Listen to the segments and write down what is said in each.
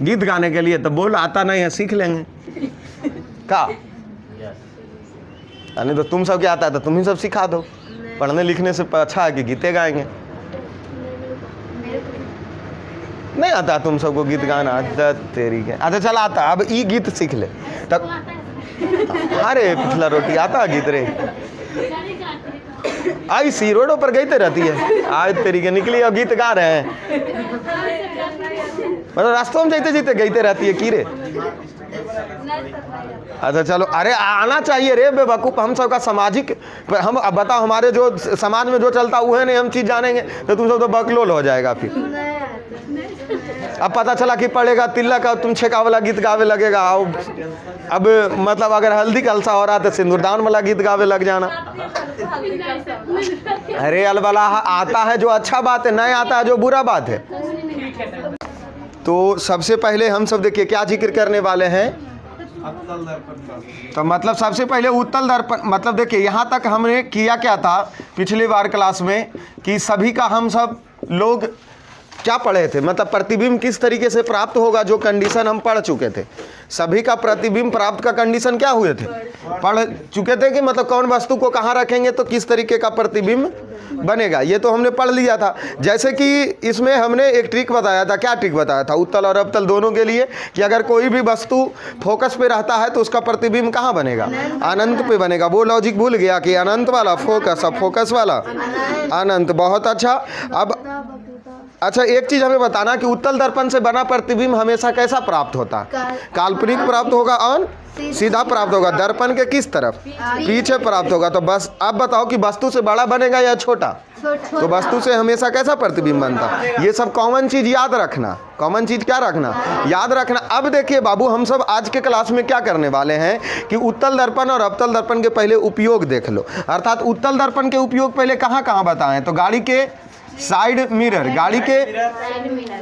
गीत गाने के लिए। तो बोल आता नहीं है, सीख लेंगे का? नहीं तो तुम सब क्या आता है तो तुम ही सब सिखा दो। पढ़ने लिखने से अच्छा है कि गीते गाएंगे। नहीं आता तुम सबको गीत गाना? तेरी के अच्छा चल आता। अब ई गीत सीख ले तब। अरे पिछला रोटी आता गीत रे। आई सी रोडों पर गईते रहती है, आज तेरी के निकली और गीत गा रहे हैं। मतलब रास्तों में जाते जाते गईते रहती है की रे। अच्छा चलो, अरे आना चाहिए रे बेवकूफ। हम सब का सामाजिक, हम अब बताओ हमारे जो समाज में जो चलता हुए नहीं हम चीज जानेंगे तो तुम सब तो बकलोल हो जाएगा फिर। अब पता चला कि पड़ेगा तिलक का तुम छेका वाला गीत गावे लगेगा। अब मतलब अगर हल्दी का अलसा हो रहा तो सिंदूरदान वाला गीत गावे लग जाना। अरे अलबला आता है जो अच्छा बात है, नहीं आता है जो बुरा बात है। तो सबसे पहले हम सब देखिए क्या जिक्र करने वाले हैं। तो मतलब सबसे पहले उत्तल दर्पण, मतलब देखिए यहाँ तक हमने किया क्या था पिछली बार क्लास में कि सभी का हम सब लोग क्या पढ़े थे, मतलब प्रतिबिंब किस तरीके से प्राप्त होगा, जो कंडीशन हम पढ़ चुके थे। सभी का प्रतिबिंब प्राप्त का कंडीशन क्या हुए थे, पढ़ चुके थे कि मतलब कौन वस्तु को कहाँ रखेंगे तो किस तरीके का प्रतिबिंब बनेगा, ये तो हमने पढ़ लिया था। जैसे कि इसमें हमने एक ट्रिक बताया था। क्या ट्रिक बताया था? उत्तल और अवतल दोनों के लिए कि अगर कोई भी वस्तु फोकस पे रहता है तो उसका प्रतिबिंब कहाँ बनेगा? अनंत पे बनेगा। वो लॉजिक भूल गया कि अनंत वाला फोकस, अब फोकस वाला अनंत। बहुत अच्छा। अब अच्छा एक चीज हमें बताना कि उत्तल दर्पण से बना प्रतिबिंब हमेशा कैसा प्राप्त होता है? काल्पनिक प्राप्त होगा और सीधा प्राप्त होगा। दर्पण के किस तरफ? पीछे प्राप्त होगा। तो बस अब बताओ कि वस्तु से बड़ा बनेगा या छोटा? तो वस्तु से हमेशा कैसा प्रतिबिंब बनता है? ये सब कॉमन चीज याद रखना। कॉमन चीज क्या रखना? याद रखना। अब देखिए बाबू, हम सब आज के क्लास में क्या करने वाले हैं कि उत्तल दर्पण और अवतल दर्पण के पहले उपयोग देख लो। अर्थात उत्तल दर्पण के उपयोग पहले कहाँ कहाँ बताएं? तो गाड़ी के साइड मिरर, गाड़ी के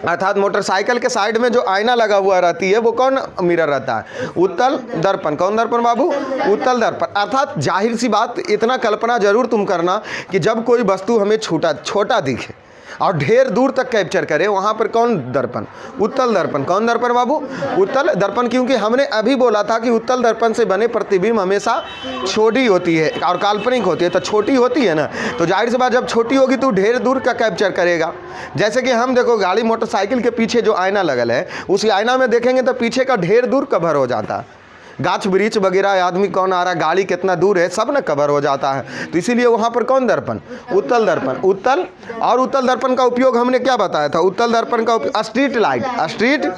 अर्थात मोटरसाइकिल के साइड में जो आईना लगा हुआ रहती है वो कौन मिरर रहता है? उत्तल दर्पण। कौन दर्पण बाबू? उत्तल दर्पण। अर्थात जाहिर सी बात, इतना कल्पना जरूर तुम करना कि जब कोई वस्तु हमें छोटा दिखे और ढेर दूर तक कैप्चर करे, वहाँ पर कौन दर्पण? उत्तल दर्पण। कौन दर्पण बाबू? उत्तल दर्पण। क्योंकि हमने अभी बोला था कि उत्तल दर्पण से बने प्रतिबिंब हमेशा छोटी होती है और काल्पनिक होती है। तो छोटी होती है ना, तो जाहिर सी बात जब छोटी होगी तो ढेर दूर का कैप्चर करेगा। जैसे कि हम देखो गाड़ी मोटरसाइकिल के पीछे जो आईना लगल है, उसी आईना में देखेंगे तो पीछे का ढेर दूर कवर हो जाता है। गाछ वृक्ष वगैरह, आदमी कौन आ रहा, गाड़ी कितना दूर है, सब ना कवर हो जाता है। तो इसीलिए वहाँ पर कौन दर्पण? उत्तल दर्पण। उत्तल और उत्तल दर्पण का उपयोग हमने क्या बताया था? उत्तल दर्पण का स्ट्रीट लाइट, स्ट्रीट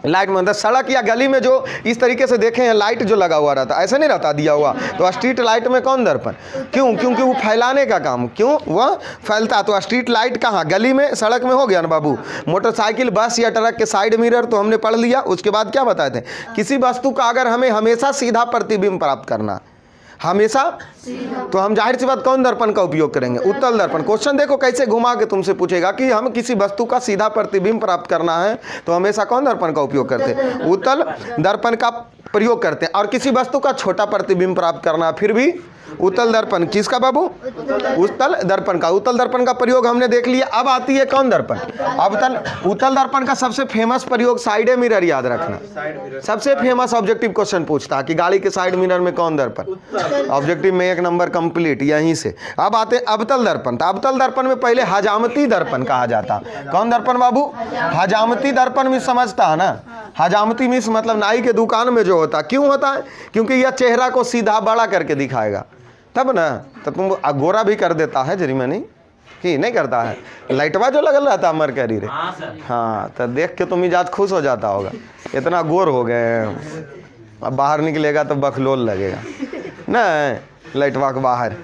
लाइट मतलब सड़क या गली में जो इस तरीके से देखे हैं लाइट जो लगा हुआ रहता, ऐसा नहीं रहता दिया हुआ, तो स्ट्रीट लाइट में कौन दर्पण? क्यों? क्योंकि वो फैलाने का काम, क्यों वह फैलता। तो स्ट्रीट लाइट कहाँ? गली में, सड़क में हो गया ना बाबू। मोटरसाइकिल, बस या ट्रक के साइड मिरर तो हमने पढ़ लिया। उसके बाद क्या बताए थे? किसी वस्तु का अगर हमें हमेशा सीधा प्रतिबिंब प्राप्त करना, हमेशा, तो हम जाहिर सी बात कौन दर्पण का उपयोग करेंगे? उत्तल दर्पण। क्वेश्चन देखो कैसे घुमा के तुमसे पूछेगा कि हम किसी वस्तु का सीधा प्रतिबिंब प्राप्त करना है तो हमेशा कौन दर्पण का उपयोग करते हैं? उत्तल दर्पण का प्रयोग करते हैं। और किसी वस्तु का छोटा प्रतिबिंब प्राप्त करना फिर भी उत्तल दर्पण। किसका बाबू? उत्तल दर्पण का। उत्तल दर्पण का प्रयोग हमने देख लिया। अब आती है कौन दर्पण? अवतल। उत्तल दर्पण का सबसे फेमस प्रयोग साइड मिरर, याद रखना। सबसे फेमस ऑब्जेक्टिव क्वेश्चन पूछता है कि गाड़ी के साइड मिरर में कौन दर्पण? ऑब्जेक्टिव में 1 नंबर कंप्लीट यहीं से। अब आते हैं अवतल दर्पण। तो अवतल दर्पण में पहले हजामती दर्पण कहा जाता। कौन दर्पण बाबू? हजामती दर्पण में समझता है ना? हजामती मिस मतलब नाई के दुकान में जो होता। क्यों होता है? क्योंकि यह चेहरा को सीधा बड़ा करके दिखाएगा, तब ना। तो तुम गोरा भी कर देता है जर्मनी कि नहीं करता है? लाइटवा जो लगल रहता है मरकरी रे, हाँ, तो देख के तुम मिजाज खुश हो जाता होगा, इतना गोर हो गए। अब बाहर निकलेगा तो बखलोल लगेगा नहीं, लाइटवा के बाहर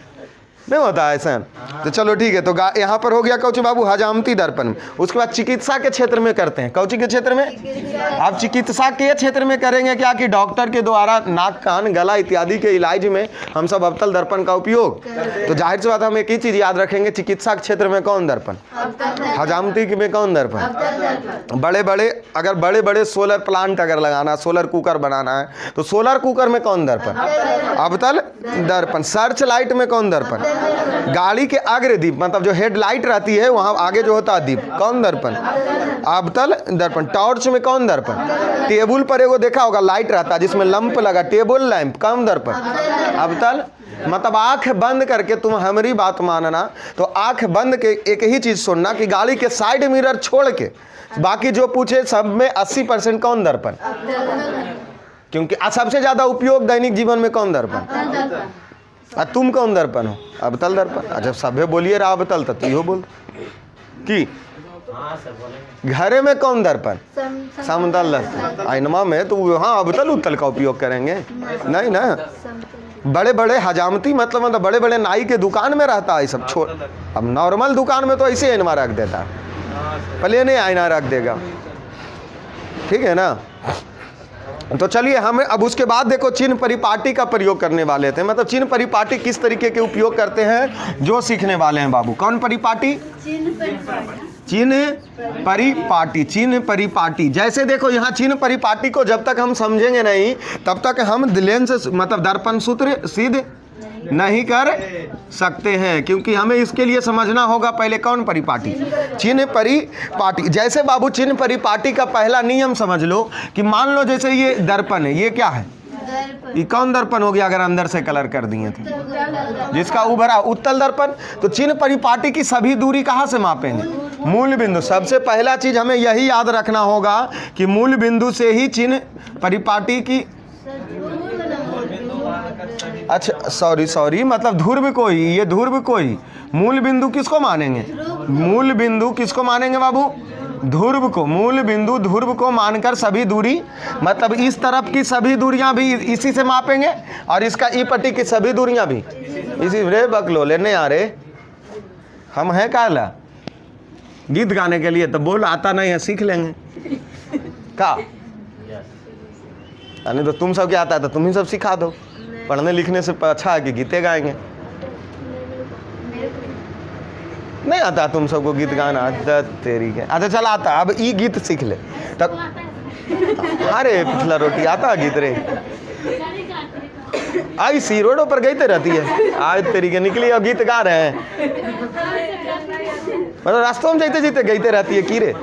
नहीं होता है ऐसा। तो चलो ठीक है। तो यहाँ पर हो गया कौची बाबू? हजामती दर्पण। उसके बाद चिकित्सा के क्षेत्र में करते हैं। कौची के क्षेत्र में? आप चिकित्सा के क्षेत्र में करेंगे क्या कि डॉक्टर के द्वारा नाक कान गला इत्यादि के इलाज में हम सब अवतल दर्पण का उपयोग। तो जाहिर सी बात हम एक ही चीज याद रखेंगे, चिकित्सा के क्षेत्र में कौन दर्पण? हजामती में कौन दर्पण? बड़े बड़े, अगर बड़े बड़े सोलर प्लांट अगर लगाना, सोलर कुकर बनाना है तो सोलर कुकर में कौन दर्पण? अवतल दर्पण। सर्च लाइट में कौन दर्पण? गाड़ी के अग्र दीप मतलब जो हेडलाइट रहती है वहाँ आगे जो होता है दीप, कौन दर्पण? अवतल दर्पण। टॉर्च में कौन दर्पण? टेबल पर एगो देखा होगा लाइट रहता है जिसमें लंप लगा, टेबल लैंप, कौन दर्पण? अवतल। मतलब आंख बंद करके तुम हमारी बात मानना, तो आंख बंद के एक ही चीज सुनना कि गाड़ी के साइड मिरर छोड़ के बाकी जो पूछे सब में 80% कौन दर्पण? क्योंकि सबसे ज्यादा उपयोग दैनिक जीवन में कौन दर्पण? तुम कौन दर्पण हो? अवतल दर्पण। जब सभे बोलिए रहा अवतल तो यो बोल कि घरे में कौन दर्पण? समतल दर्पण। आइनमा में तो वहाँ अवतल उत्तल का उपयोग करेंगे नहीं ना। बड़े बड़े हजामती मतलब बड़े बड़े नाई के दुकान में रहता है सब, छोड़। अब नॉर्मल दुकान में तो ऐसे आईना रख देता है, प्लेन आईना रख देगा, ठीक है ना। तो चलिए हम अब उसके बाद देखो चिन्ह परिपाटी का प्रयोग करने वाले थे। मतलब चिन्ह परिपाटी किस तरीके के उपयोग करते हैं जो सीखने वाले हैं बाबू। कौन परिपाटी? चिन्ह परिपाटी। चिन्ह परिपाटी जैसे देखो यहाँ चिन्ह परिपाटी को जब तक हम समझेंगे नहीं तब तक हम लेंस मतलब दर्पण सूत्र सिद्ध नहीं कर सकते हैं, क्योंकि हमें इसके लिए समझना होगा पहले कौन परिपाटी? चिन्ह परिपाटी। जैसे बाबू चिन्ह परिपाटी का पहला नियम समझ लो कि मान लो जैसे ये दर्पण है, ये क्या है? ये कौन दर्पण हो गया अगर अंदर से कलर कर दिए थे? जिसका उभरा उत्तल दर्पण। तो चिन्ह परिपाटी की सभी दूरी कहाँ से मापेंगे? मूल बिंदु। सबसे पहला चीज हमें यही याद रखना होगा कि मूल बिंदु से ही चिन्ह परिपाटी की, अच्छा सॉरी मतलब ध्रुव को ही, ये ध्रुव को ही मूल बिंदु किसको मानेंगे? मूल बिंदु किसको मानेंगे बाबू? ध्रुव को। मूल बिंदु ध्रुव को मानकर सभी दूरी मतलब इस तरफ की सभी दूरियां भी इसी से मापेंगे और इसका ई पट्टी की सभी दूरियां भी इसी। रे बकलो लेने आ रहे हम हैं काला गीत गाने के लिए, तो बोल आता नहीं है, सीख लेंगे का। नहीं तो तुम सब क्या आता है तो तुम ही सब सिखा दो, पढ़ने लिखने से अच्छा है कि गीते गाएंगे। नहीं आता तुम सबको गीत गाना? तेरी के अच्छा चल आता, अब ई गीत सीख ले तब। अरे पिछला रोटी आता गीत रे, आई सी रोडों पर गईते रहती है, आज तेरी के निकली और गीत गा रहे हैं। मतलब रास्तों में जाते जाते गईते रहती है की रे।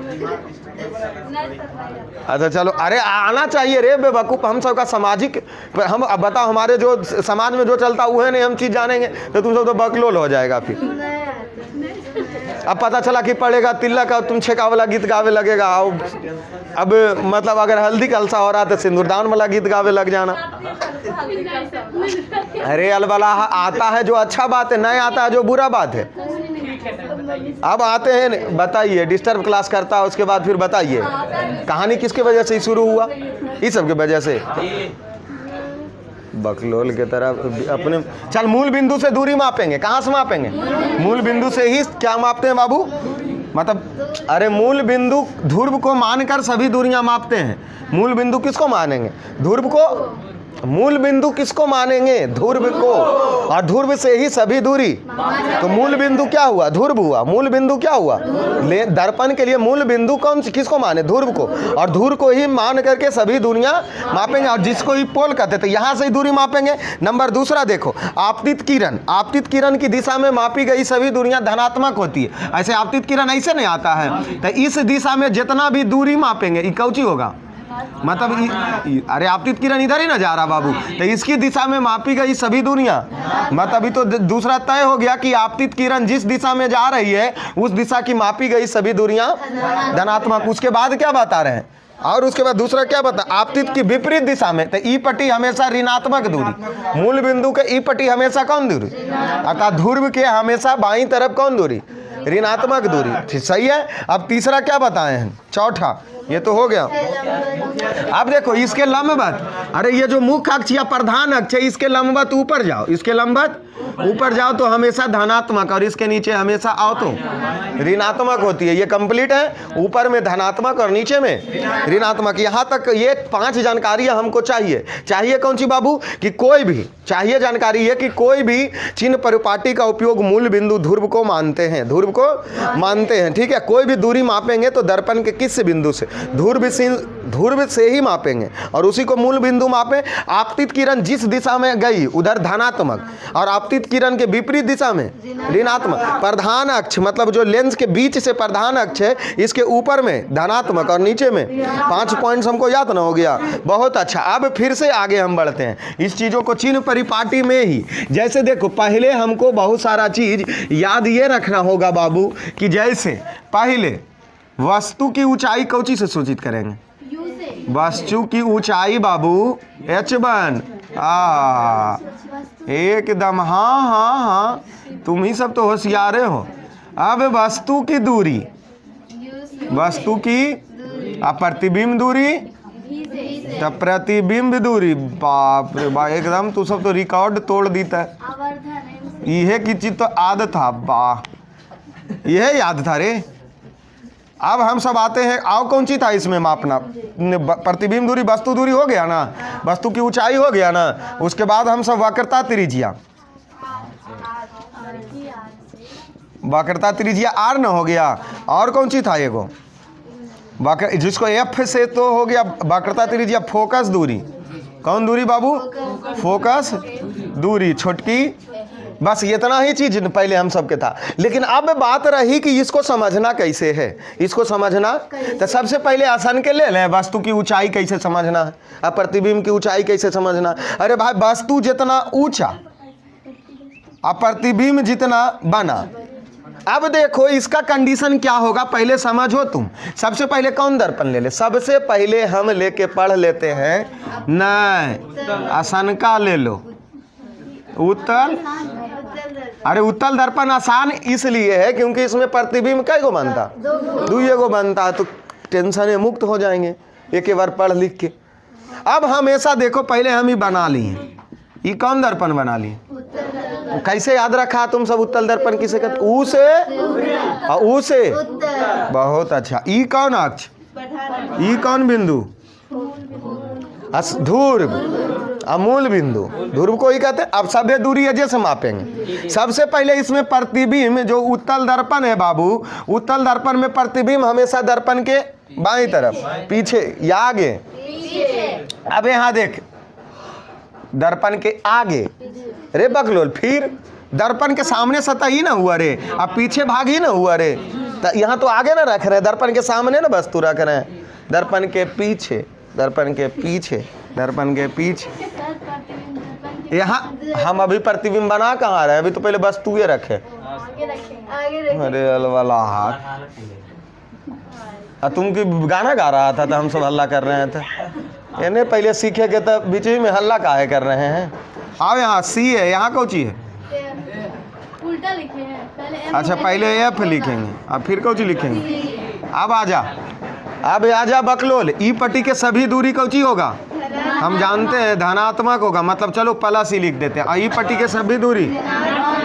अच्छा चलो, अरे आना चाहिए रे बेवकूफ़, हम सबका सामाजिक हम अब बताओ हमारे जो समाज में जो चलता वह नहीं हम चीज़ जानेंगे तो तुम सब तो बकलोल हो जाएगा फिर। अब पता चला कि पड़ेगा तिल्ला का तुम छेका वाला गीत गावे लगेगा। अब मतलब अगर हल्दी का अलसा हो रहा तो सिंदूरदान वाला गीत गावे लग जाना। अरे अलबला आता है जो अच्छा बात है, नहीं आता है जो बुरा बात है। अब आते हैं, बताइए डिस्टर्ब क्लास करता है उसके बाद फिर बताइए कहानी किसके वजह से शुरू हुआ? इस सब के वजह से बकलोल के तरह अपने। चल मूल बिंदु से दूरी मापेंगे, कहाँ से मापेंगे? मूल बिंदु से ही क्या मापते हैं बाबू? मतलब अरे मूल बिंदु ध्रुव को मानकर सभी दूरियां मापते हैं। मूल बिंदु किसको मानेंगे? ध्रुव को। मूल बिंदु किसको मानेंगे? ध्रुव को। और ध्रुव से ही सभी दूरी, तो मूल बिंदु क्या हुआ? ध्रुव हुआ। मूल बिंदु क्या हुआ? दर्पण के लिए मूल बिंदु कौन किसको माने? ध्रुव को। और ध्रुव को ही मान करके सभी दूरियां मापेंगे और जिसको ही पोल कहते तो यहाँ से ही दूरी मापेंगे। नंबर दूसरा देखो, आपतित किरण। आपतित किरण की दिशा में मापी गई सभी दूरियां धनात्मक होती है। ऐसे आपतित किरण ऐसे नहीं आता है, तो इस दिशा में जितना भी दूरी मापेंगे ये कौची होगा? मतलब अरे आपतित किरण इधर ही ना जा रहा बाबू, तो इसकी दिशा में मापी गई सभी दूरियां। मतलब अभी तो दूसरा तय हो गया कि आपतित किरण जिस दिशा में जा रही है उस दिशा की मापी गई सभी दूरियां धनात्मक। उसके बाद क्या बता रहे हैं? और उसके बाद दूसरा क्या बता? आपतित की विपरीत दिशा में, तो ई पट्टी हमेशा ऋणात्मक दूरी। मूल बिंदु के ई पट्टी हमेशा कौन दूरी? अर्थात ध्रुव के हमेशा बाईं तरफ कौन दूरी? ऋणात्मक दूरी। सही है। अब तीसरा क्या बताए हैं? चौथा ये तो हो गया। अब देखो इसके लंबवत, अरे ये जो मुख्य अक्ष या प्रधान अक्ष है इसके लंबवत ऊपर जाओ, इसके लंबवत ऊपर जाओ तो हमेशा धनात्मक और इसके नीचे हमेशा आओ तो ऋणात्मक होती है। ये कंप्लीट है, ऊपर में धनात्मक और नीचे में ऋणात्मक। यहाँ तक ये 5 जानकारियाँ हमको चाहिए कौन सी बाबू? कि कोई भी चाहिए जानकारी है कि कोई भी चिन्ह परिपाटी का उपयोग मूल बिंदु ध्रुव को मानते हैं, ध्रुव को मानते हैं। ठीक है, कोई भी दूरी मापेंगे तो दर्पण के किस बिंदु से? ध्रुव से ही मापेंगे और उसी को मूल बिंदु मापे। आपतित किरण जिस दिशा में गई उधर धनात्मक और आपतित किरण के विपरीत दिशा में ऋणात्मक। प्रधान अक्ष मतलब जो लेंस के बीच से प्रधान अक्ष है, इसके ऊपर में धनात्मक और नीचे में 5 पॉइंट्स हमको याद ना हो गया। बहुत अच्छा। अब फिर से आगे हम बढ़ते हैं इस चीज़ों को चिन्ह परिपाटी में ही। जैसे देखो पहले हमको बहुत सारा चीज याद ये रखना होगा बाबू कि जैसे पहले वस्तु की ऊंचाई कौची से सूचित करेंगे? वस्तु की ऊंचाई बाबू h1। एकदम, हाँ हाँ हाँ, तुम ही सब तो होशियारे हो। अब वस्तु की दूरी, वस्तु की प्रतिबिंब दूरी, तब प्रतिबिंब दूरी। बाप रे बाप, एकदम तू सब तो रिकॉर्ड तोड़ देता है। यह की चीज तो याद था, वाह यह याद था रे। अब हम सब आते हैं, आओ कौन सी था इसमें मापना? प्रतिबिंब दूरी, वस्तु दूरी हो गया ना, वस्तु की ऊंचाई हो गया ना। उसके बाद हम सब वक्रता त्रिज्या, वक्रता त्रिज्या आर न हो गया। और कौन सी था एगो जिसको एफ से तो हो गया वक्रता त्रिज्या। फोकस दूरी, कौन दूरी बाबू? फोकस दूरी छोटकी। बस इतना ही चीज पहले हम सबके था। लेकिन अब बात रही कि इसको समझना कैसे है। इसको समझना तो सबसे पहले आसन के ले लें, वस्तु की ऊंचाई कैसे समझना है, अब प्रतिबिंब की ऊंचाई कैसे समझना। अरे भाई वस्तु जितना ऊंचा अब प्रतिबिंब जितना बना। अब देखो इसका कंडीशन क्या होगा, पहले समझो तुम। सबसे पहले कौन दर्पण ले ले? सबसे पहले हम लेके पढ़ लेते हैं, नहीं आसन का ले लो, उत्तल। अरे उत्तल दर्पण आसान इसलिए है क्योंकि इसमें प्रतिबिंब कई गो बनता? दो गो बनता है, तो टेंशन मुक्त हो जाएंगे एक बार पढ़ लिख के। अब हमेशा देखो पहले हम ही बना लिए, ये कौन दर्पण बना लिए? कैसे याद रखा तुम सब? उत्तल दर्पण किसे कहते? ऊ से और ऊ से। बहुत अच्छा। ई कौन अक्ष? ई कौन बिंदु? ध्रुव। अमूल बिंदु ध्रुव को ही कहते हैं। अब सभ्य दूरी है जैसे मापेंगे। सबसे पहले इसमें प्रतिबिंब जो उत्तल दर्पण है बाबू, उत्तल दर्पण में प्रतिबिंब हमेशा दर्पण के बाईं तरफ, पीछे या आगे। अब यहाँ देख, दर्पण के आगे रे बकलोल, फिर दर्पण के सामने सतह ही ना हुआ रे, अब पीछे भाग ही ना हुआ रे। तो यहाँ तो आगे ना रख रहे, दर्पण के सामने ना वस्तु रख रहे हैं, दर्पण के पीछे, दर्पण के पीछे, दर्पण के पीछे। यहाँ हम अभी प्रतिबिंब बना कहाँ रहे? अभी तो पहले वस्तु ये रखे। अरे अलवाला हाथ, तुम की गाना गा रहा था तो हम सब हल्ला कर रहे थे। इन्हें पहले सीखे के तो बीच में हल्ला काहे कर रहे हैं? आओ यहाँ सी है, यहाँ कौन सी है? उल्टा लिखे हैं। अच्छा पहले एफ लिखेंगे, अब फिर कौन सी लिखेंगे? अब आजा, अब आजा बकलोल। ई पट्टी के सभी दूरी कौन सी होगा? हम जानते हैं धनात्मक होगा, मतलब चलो प्लस ही लिख देते हैं। ई पट्टी के सभी दूरी।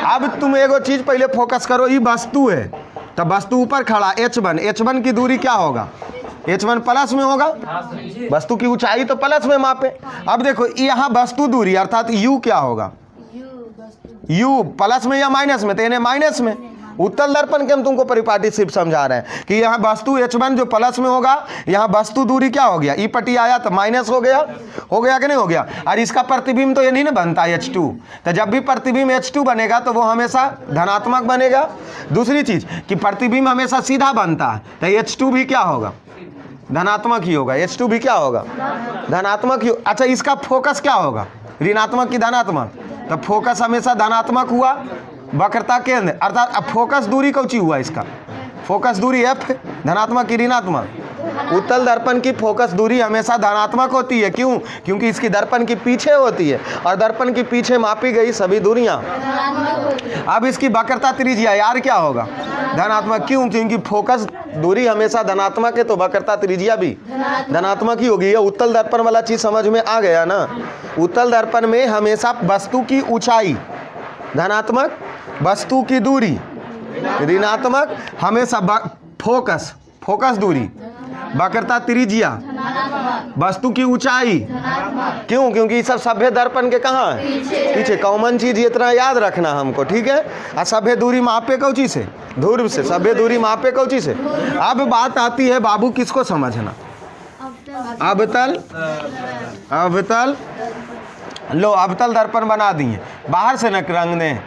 अब तुम एगो चीज पहले फोकस करो, ये वस्तु है तो वस्तु ऊपर खड़ा h1, h1 की दूरी क्या होगा? h1 प्लस में होगा, वस्तु की ऊंचाई तो प्लस में मापे। अब देखो यहाँ वस्तु दूरी अर्थात u क्या होगा? u प्लस में या माइनस में? तो इन्हें माइनस में। उत्तल दर्पण के हम तुमको परिपाटी सिर्फ समझा रहे हैं कि यहाँ वस्तु h1 जो प्लस में होगा, यहाँ वस्तु दूरी क्या हो गया? ई पट्टी आया तो माइनस हो गया कि नहीं हो गया? और इसका प्रतिबिंब तो ये नहीं ना बनता h2, तो जब भी प्रतिबिंब h2 बनेगा तो वो हमेशा धनात्मक बनेगा। दूसरी चीज कि प्रतिबिंब हमेशा सीधा बनता है, तो h2 भी क्या होगा? धनात्मक ही होगा। h2 भी क्या होगा? धनात्मक ही। अच्छा इसका फोकस क्या होगा? ऋणात्मक की धनात्मक? तो फोकस हमेशा धनात्मक हुआ वक्रता केंद्र, अर्थात अब फोकस दूरी कौन सी हुआ? इसका फोकस दूरी एफ, धनात्मक की ऋणात्मक? उत्तल दर्पण की फोकस दूरी हमेशा धनात्मक होती है। क्यों? क्योंकि इसकी दर्पण की पीछे होती है और दर्पण की पीछे मापी गई सभी दूरियां। अब इसकी वक्रता त्रिज्या यार क्या होगा? धनात्मक। क्यों? क्योंकि फोकस दूरी हमेशा धनात्मक है तो वक्रता त्रिज्या भी धनात्मक ही होगी। ये उत्तल दर्पण वाला चीज समझ में आ गया ना? उत्तल दर्पण में हमेशा वस्तु की ऊंचाई धनात्मक, वस्तु की दूरी ऋणात्मक, हमेशा फोकस दूरी, वक्रता त्रिज्या वस्तु की ऊंचाई, क्यों? क्योंकि सब सभ्य दर्पण के कहाँ है? पीछे। कॉमन चीज इतना याद रखना हमको, ठीक है। और सभ्य दूरी मापे कौची से? ध्रुव से। सभ्य दूरी मापे कौची से? अब बात आती है बाबू किसको समझना? अवतल। अवतल लो, अवतल दर्पण बना दिए, बाहर से न रंग दें,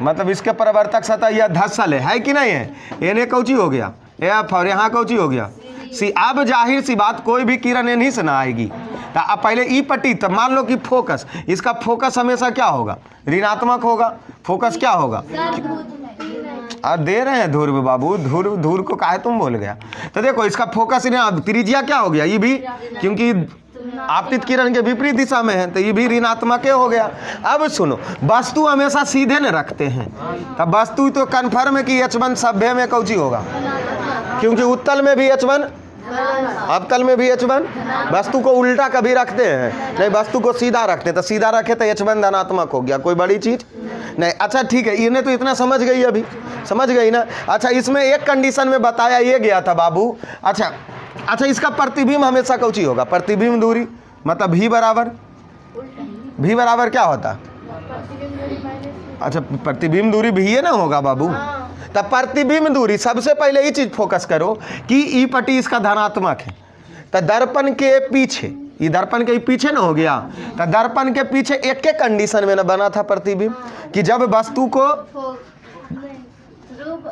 मतलब इसके परिवर्तक सतह यह धसल है कि नहीं है? इन्हें कौची हो गया? एफ, और यहाँ कौची हो गया? सी। अब जाहिर सी बात कोई भी किरण इन्हीं से ना आएगी। तो अब पहले ई पट्टी, तब मान लो कि फोकस, इसका फोकस हमेशा क्या होगा? ऋणात्मक होगा। फोकस क्या होगा? अब दे रहे हैं ध्रुव बाबू, ध्रुव को काहे तुम बोल गया? तो देखो इसका फोकस, त्रिज्या क्या हो गया? ये भी, क्योंकि आपतित किरण के विपरीत दिशा में है तो ये भी ऋणात्मक हो गया। अब सुनो, वस्तु हमेशा सीधे न रखते हैं, तब वस्तु तो कन्फर्म है कि H1 सभ्य में कौची होगा? क्योंकि उत्तल में भी H1, अवतल में भी H1। वस्तु को उल्टा कभी रखते हैं नहीं, वस्तु को सीधा रखते हैं, तो सीधा रखे तो H1 धनात्मक हो गया, कोई बड़ी चीज नहीं। अच्छा ठीक है, इन्हें तो इतना समझ गई, अभी समझ गई ना? अच्छा, इसमें एक कंडीशन में बताया ये गया था बाबू। अच्छा, इसका प्रतिबिंब हमेशा कौची होगा? प्रतिबिंब दूरी, मतलब भी बराबर क्या होता? अच्छा, प्रतिबिंब दूरी भी ये ना होगा बाबू? तब प्रतिबिंब दूरी, सबसे पहले ये चीज फोकस करो कि ई पट्टी इसका धनात्मक है, तो दर्पण के पीछे, ये दर्पण के पीछे ना हो गया, तो दर्पण के पीछे एक कंडीशन में ना बना था प्रतिबिंब, कि जब वस्तु को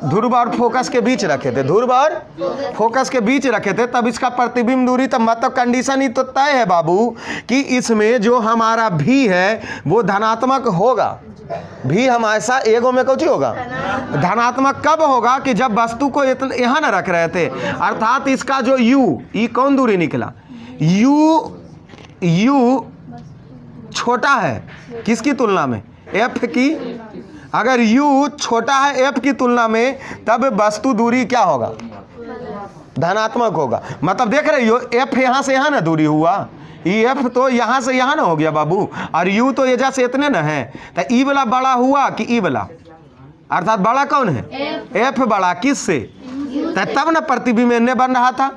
ध्रुव और फोकस के बीच रखे थे, ध्रुव और फोकस के बीच रखे थे, तब इसका प्रतिबिंब दूरी, तब मतलब कंडीशन ही तो तय है बाबू कि इसमें जो हमारा भी है वो धनात्मक होगा। भी हमेशा एगो में कौची होगा? धनात्मक कब होगा? कि जब वस्तु को यहाँ न रख रहे थे, अर्थात इसका जो ई कौन दूरी निकला? यू छोटा है किसकी तुलना में? एफ की। अगर u छोटा है f की तुलना में, तब वस्तु दूरी क्या होगा? धनात्मक होगा। मतलब देख रहे हो, f यहाँ से यहाँ ना दूरी हुआ, ई f तो यहाँ से यहाँ ना हो गया बाबू, और u तो एजा से इतने ना है, तो ई वाला बड़ा हुआ कि ई वाला? अर्थात बड़ा कौन है? f बड़ा किससे? तब ना प्रतिबिंब इन्हें बन रहा था।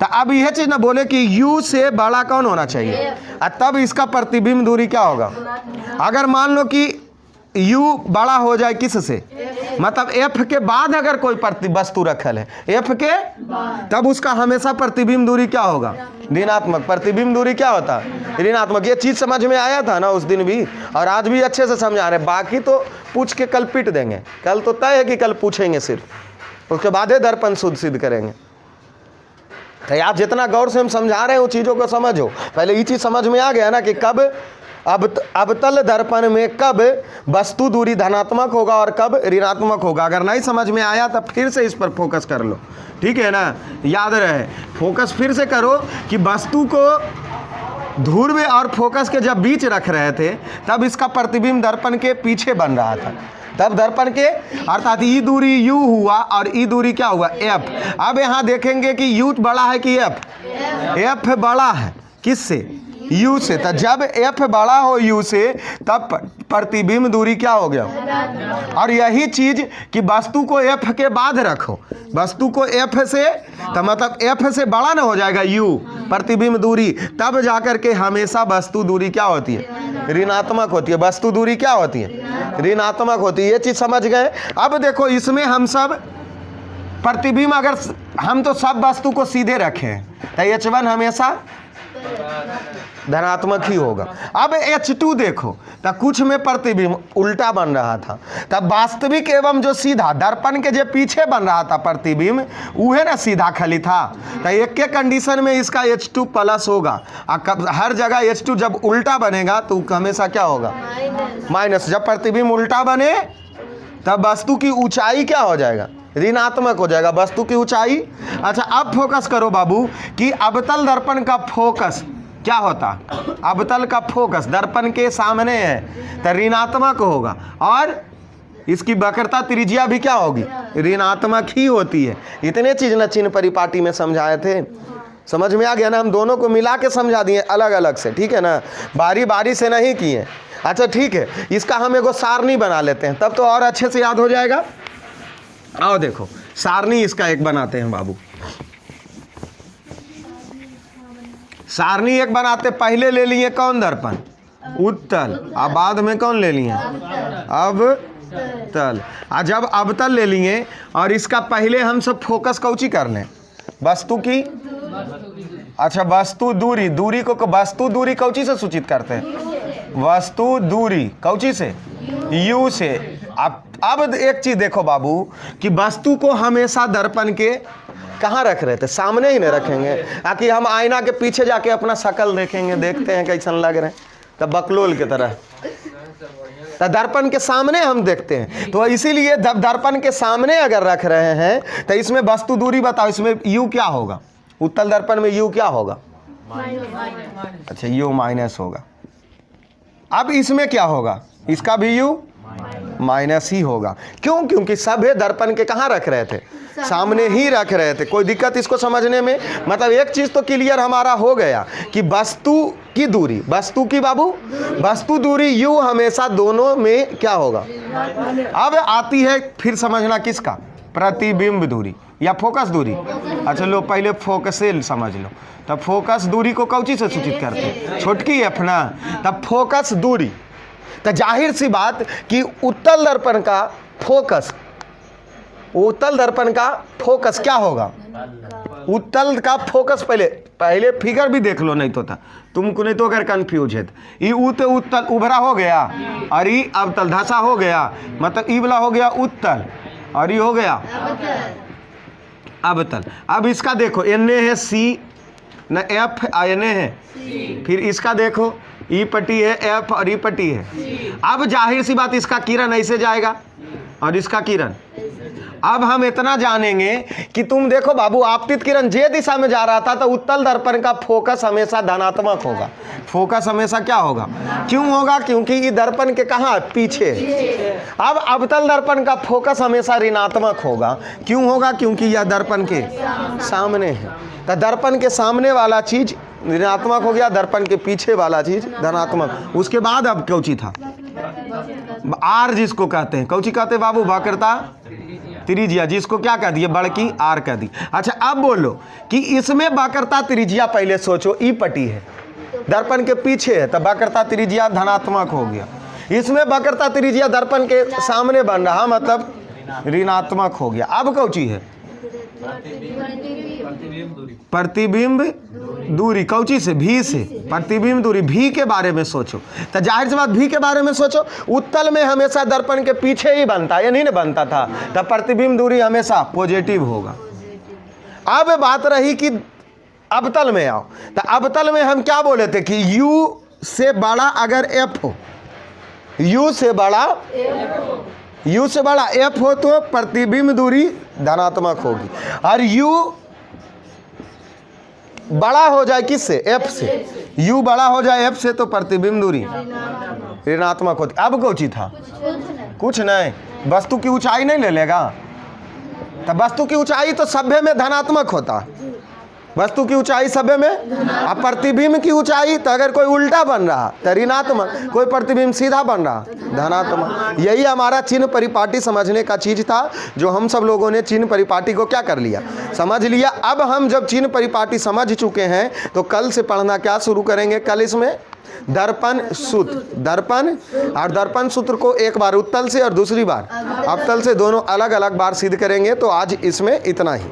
तो अब यह चीज ना बोले कि u से बड़ा कौन होना चाहिए, और तब इसका प्रतिबिंब दूरी क्या होगा? अगर मान लो कि u बड़ा हो जाए किससे? मतलब f के बाद अगर कोई वस्तु रखल है f के, तब उसका हमेशा प्रतिबिंब दूरी क्या होगा? ऋणात्मक। प्रतिबिंब दूरी क्या होता है? ऋणात्मक। ये चीज समझ में आया था ना उस दिन भी, और आज भी अच्छे से समझा रहे। बाकी तो पूछ के कल पीट देंगे, कल तो तय है कि कल पूछेंगे सिर्फ, उसके बाद ही दर्पण शुद्ध सिद्ध करेंगे। तो आप जितना गौर से हम समझा रहे हैं उन चीज़ों को समझो। पहले ये चीज़ समझ में आ गया ना कि कब अवतल दर्पण में कब वस्तु दूरी धनात्मक होगा और कब ऋणात्मक होगा। अगर नहीं समझ में आया तो फिर से इस पर फोकस कर लो, ठीक है ना? याद रहे, फोकस फिर से करो कि वस्तु को ध्रुव और फोकस के जब बीच रख रहे थे, तब इसका प्रतिबिंब दर्पण के पीछे बन रहा था, तब दर्पण के, अर्थात ई दूरी u हुआ और ई दूरी क्या हुआ? f। अब यहाँ देखेंगे कि u बड़ा है कि f? f बड़ा है किससे? u से। तो जब f बड़ा हो u से, तब प्रतिबिंब दूरी क्या हो गया? और यही चीज कि वस्तु को f के बाद रखो, वस्तु को f से, तो मतलब f से बड़ा ना हो जाएगा u प्रतिबिंब दूरी, तब जाकर के हमेशा वस्तु दूरी क्या होती है? ऋणात्मक होती है। वस्तु दूरी क्या होती है? ऋणात्मक होती है। ये चीज समझ गए? अब देखो इसमें हम सब प्रतिबिंब, अगर हम तो सब वस्तु को सीधे रखें तो H1 हमेशा धनात्मक ही होगा। अब H2 देखो, तो कुछ में प्रतिबिंब उल्टा बन रहा था, तब वास्तविक एवं जो सीधा दर्पण के जो पीछे बन रहा था प्रतिबिंब, वह ना सीधा खाली था। तो एक के कंडीशन में इसका H2 प्लस होगा, और हर जगह H2 जब उल्टा बनेगा तो हमेशा क्या होगा? माइनस। जब प्रतिबिंब उल्टा बने तब वस्तु की ऊंचाई क्या हो जाएगा? ऋणात्मक हो जाएगा, वस्तु की ऊंचाई। अच्छा, अब फोकस करो बाबू कि अवतल दर्पण का फोकस क्या होता? अवतल का फोकस दर्पण के सामने है तो ऋणात्मक होगा, और इसकी वक्रता त्रिज्या भी क्या होगी? ऋणात्मक ही होती है। इतने चीज न चिन्ह परिपाटी में समझाए थे, समझ में आ गया ना? हम दोनों को मिला के समझा दिए अलग अलग से, ठीक है ना? बारी बारी से नहीं किए। अच्छा ठीक है, इसका हम एगो सारणी बना लेते हैं, तब तो और अच्छे से याद हो जाएगा। आओ देखो, सारणी इसका एक बनाते हैं बाबू। सारणी एक बनाते, पहले ले लिए कौन दर्पण? उत्तल। अब बाद में कौन ले लिए? अवतल। जब अवतल ले लिए और इसका पहले हम सब फोकस कौची कर लें? वस्तु की, अच्छा वस्तु दूरी, दूरी को वस्तु दूरी कौची से सूचित करते हैं? वस्तु दूरी कौची से? यू से। अब एक चीज देखो बाबू कि वस्तु को हमेशा दर्पण के कहाँ रख रहे थे? सामने ही नहीं रखेंगे, ताकि हम आईना के पीछे जाके अपना शक्ल देखेंगे, देखते हैं कैसन लग रहे हैं, तब बकलोल की तरह। तो दर्पण के सामने हम देखते हैं, तो इसीलिए जब दर्पण के सामने अगर रख रहे हैं तो इसमें वस्तु दूरी बताओ, इसमें यू क्या होगा? उत्तल दर्पण में यू क्या होगा? अच्छा यू माइनस होगा। अब इसमें क्या होगा? इसका भी यू माइनस ही होगा। क्यों? क्योंकि सभे दर्पण के कहाँ रख रहे थे? सामने ही रख रहे थे। कोई दिक्कत इसको समझने में? मतलब एक चीज तो क्लियर हमारा हो गया कि वस्तु की दूरी, वस्तु की बाबू वस्तु दूरी यू हमेशा दोनों में क्या होगा? अब आती है फिर समझना किसका? प्रतिबिंब दूरी या फोकस दूरी। अच्छा लो पहले फोकसेल समझ लो। तब फोकस दूरी को कौची से सूचित करते हैं? छोटकी एफ ना। तब फोकस दूरी, तो जाहिर सी बात कि उत्तल दर्पण का फोकस, उत्तल दर्पण का फोकस क्या होगा? उत्तल का फोकस पहले फिगर भी देख लो, नहीं तो था तुमको, नहीं तो अगर कंफ्यूज है। ये उत्तल उभरा हो गया और ये अवतल धसा हो गया, मतलब ई वाला हो गया उत्तल और ये हो गया अवतल। अब इसका देखो एन है सी न एफ एन है, फिर इसका देखो ई पट्टी है एफ और ई पट्टी है। अब जाहिर सी बात इसका किरण ऐसे जाएगा और इसका किरण। अब हम इतना जानेंगे कि तुम देखो बाबू आपतित किरण जे दिशा में जा रहा था तो उत्तल दर्पण का फोकस हमेशा धनात्मक होगा। फोकस हमेशा क्या होगा? क्यों होगा? क्योंकि ये दर्पण के कहाँ? पीछे। अब अवतल दर्पण का फोकस हमेशा ऋणात्मक होगा। क्यों होगा? क्योंकि यह दर्पण के सामने है। तो दर्पण के सामने वाला चीज ऋणात्मक हो गया, दर्पण के पीछे वाला चीज धनात्मक। उसके बाद अब कौची था? आर जिसको कहते हैं, कौची कहते हैं बाबू? वक्रता त्रिज्या, जिसको क्या कह दिए? बड़की आर कह दी। अच्छा अब बोलो कि इसमें वक्रता त्रिज्या, पहले सोचो ई पट्टी है, दर्पण के पीछे है, तब वक्रता त्रिज्या धनात्मक हो गया। इसमें वक्रता त्रिज्या दर्पण के सामने बन रहा, मतलब ऋणात्मक हो गया। अब कौची है? प्रतिबिंब दूरी। कौची से? भी से। प्रतिबिंब दूरी भी के बारे में सोचो, तो जाहिर सी बात भी के बारे में सोचो। उत्तल में हमेशा दर्पण के पीछे ही बनता, या नहीं ना बनता था, तब प्रतिबिंब दूरी हमेशा पॉजिटिव होगा। अब बात रही कि अवतल में आओ, तो अवतल में हम क्या बोले थे कि u से बड़ा अगर f हो, u से बड़ा f हो तो प्रतिबिंब दूरी धनात्मक होगी, और u बड़ा हो जाए किससे? f से। u बड़ा हो जाए f से तो प्रतिबिंब दूरी ऋणात्मक होती। अब कौची था? कुछ नहीं, वस्तु की ऊंचाई नहीं ले लेगा, तो वस्तु की ऊंचाई तो सभ्य में धनात्मक होता, वस्तु की ऊंचाई सभ्य में। अब प्रतिबिंब की ऊंचाई तो अगर कोई उल्टा बन रहा तो ऋणात्मक, कोई प्रतिबिंब सीधा बन रहा धनात्मक। यही हमारा चिन्ह परिपाटी समझने का चीज था, जो हम सब लोगों ने चिन्ह परिपाटी को क्या कर लिया? समझ लिया। अब हम जब चिन्ह परिपाटी समझ चुके हैं तो कल से पढ़ना क्या शुरू करेंगे? कल इसमें दर्पण सूत्र, दर्पण और दर्पण सूत्र को एक बार उत्तल से और दूसरी बार अवतल से, दोनों अलग अलग बार सिद्ध करेंगे। तो आज इसमें इतना ही।